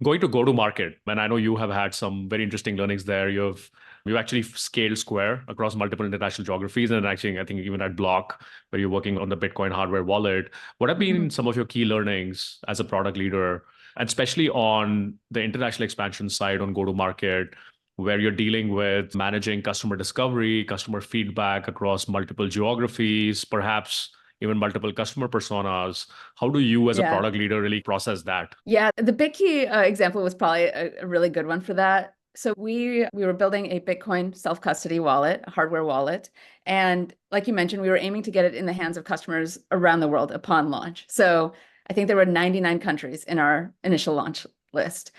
Going to go to market, and I know you have had some very interesting learnings there. You've actually scaled Square across multiple international geographies, and actually, I think even at Block, where you're working on the Bitcoin hardware wallet. What have been Mhm. some of your key learnings as a product leader, and especially on the international expansion side on go to market, where you're dealing with managing customer discovery, customer feedback across multiple geographies, perhaps even multiple customer personas? How do you, as a Yeah. product leader, really process that? Yeah. The big key example was probably a really good one for that. So we were building a Bitcoin self-custody wallet, a hardware wallet. And like you mentioned, we were aiming to get it in the hands of customers around the world upon launch. So I think there were 99 countries in our initial launch list.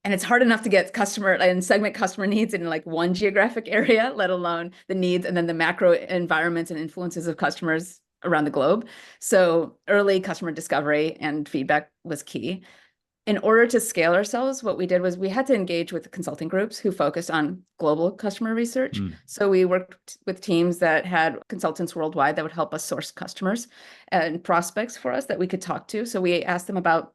And it's hard enough to get customer and segment customer needs in like one geographic area, let alone the needs and then the macro environments and influences of customers around the globe. So early customer discovery and feedback was key. In order to scale ourselves, what we did was we had to engage with consulting groups who focused on global customer research. Mm. So we worked with teams that had consultants worldwide that would help us source customers and prospects for us that we could talk to. So we asked them about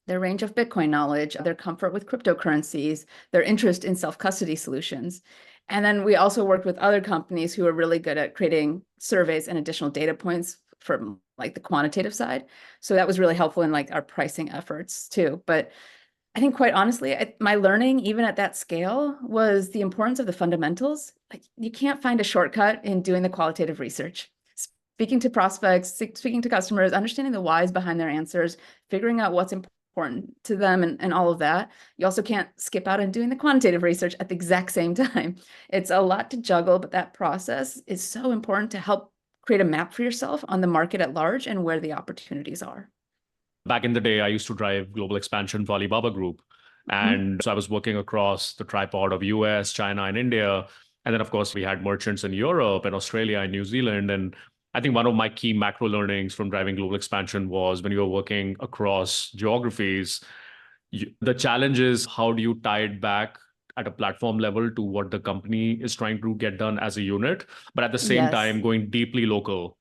their range of Bitcoin knowledge, their comfort with cryptocurrencies, their interest in self-custody solutions. And then we also worked with other companies who are really good at creating surveys and additional data points from like the quantitative side. So that was really helpful in like our pricing efforts too. But I think quite honestly, my learning even at that scale was the importance of the fundamentals. Like you can't find a shortcut in doing the qualitative research. Speaking to prospects, speaking to customers, understanding the whys behind their answers, figuring out what's important to them and all of that. You also can't skip out and doing the quantitative research at the exact same time. It's a lot to juggle, but that process is so important to help create a map for yourself on the market at large and where the opportunities are. Back in the day, I used to drive global expansion for Alibaba Group. Mhm. And so I was working across the tripod of US, China, and India. And then, of course, we had merchants in Europe and Australia and New Zealand. And I think one of my key macro learnings from driving global expansion was when you were working across geographies, the challenge is how do you tie it back at a platform level to what the company is trying to get done as a unit, but at the same Yes. time, going deeply local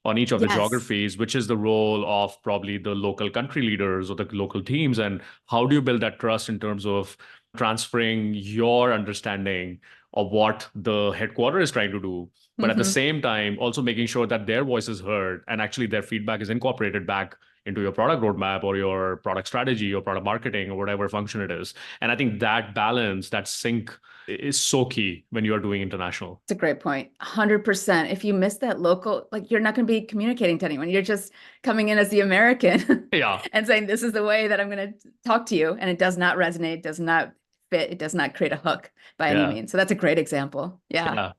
on each of the Yes. geographies, which is the role of probably the local country leaders or the local teams. And how do you build that trust in terms of transferring your understanding of what the headquarter is trying to do, but at the Hmm. same time, also making sure that their voice is heard and actually their feedback is incorporated back into your product roadmap or your product strategy or product marketing or whatever function it is. And I think that balance, that sync is so key when you are doing international. It's a great point. 100%. If you miss that local, like you're not going to be communicating to anyone. You're just coming in as the American Yeah. and saying, this is the way that I'm going to talk to you. And it does not resonate, does not fit, it does not create a hook by any Yeah. means. So that's a great example. Yeah. Yeah.